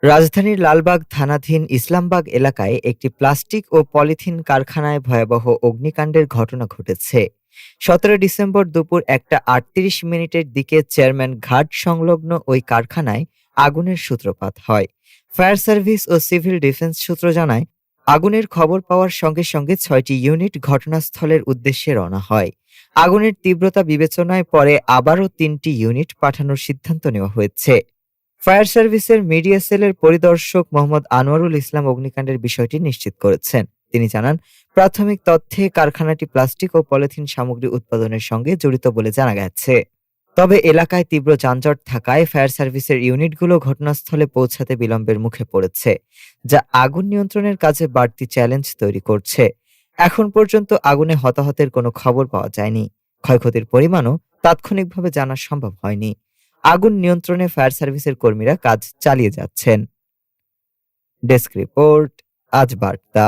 রাজধানীর লালবাগ থানাধীন ইসলামবাগ এলাকায় একটি প্লাস্টিক ও পলিথিন কারখানায় ভয়াবহ অগ্নিকাণ্ডের ঘটনা ঘটেছে। 17 ডিসেম্বর দুপুর 1:38 দিকে চেয়ারম্যান ঘাট সংলগ্ন ওই কারখানায় আগুনের সূত্রপাত হয়। ফায়ার সার্ভিস ও সিভিল ডিফেন্স সূত্র জানায়, আগুনের খবর পাওয়ার সঙ্গে সঙ্গে 6টি ইউনিট ঘটনাস্থলের উদ্দেশ্যে রওনা হয়। আগুনের তীব্রতা বিবেচনায় পরে আবারও 3টি ইউনিট পাঠানোর সিদ্ধান্ত নেওয়া হয়েছে। ফায়ার সার্ভিসের মিডিয়া সেলের পরিদর্শক মোহাম্মদ আনোয়ারুল ইসলাম অগ্নিকাণ্ডের বিষয়টি নিশ্চিত করেছেন। তিনি জানান, প্রাথমিক তথ্যে কারখানাটি প্লাস্টিক ও পলিথিন সামগ্রী উৎপাদনের সঙ্গে জড়িত বলে জানা গেছে। তবে এলাকায় তীব্র যানজট থাকায় ফায়ার সার্ভিসের ইউনিটগুলো ঘটনাস্থলে পৌঁছাতে বিলম্বের মুখে পড়েছে, যা আগুন নিয়ন্ত্রণের কাজে বাড়তি চ্যালেঞ্জ তৈরি করছে। এখন পর্যন্ত আগুনে হতাহতের কোনো খবর পাওয়া যায়নি। ক্ষয়ক্ষতির পরিমাণও তাৎক্ষণিকভাবে জানা সম্ভব হয়নি। আগুন নিয়ন্ত্রণে ফায়ার সার্ভিসের কর্মীরা কাজ চালিয়ে যাচ্ছেন। ডেস্ক রিপোর্ট, আজ বার্তা।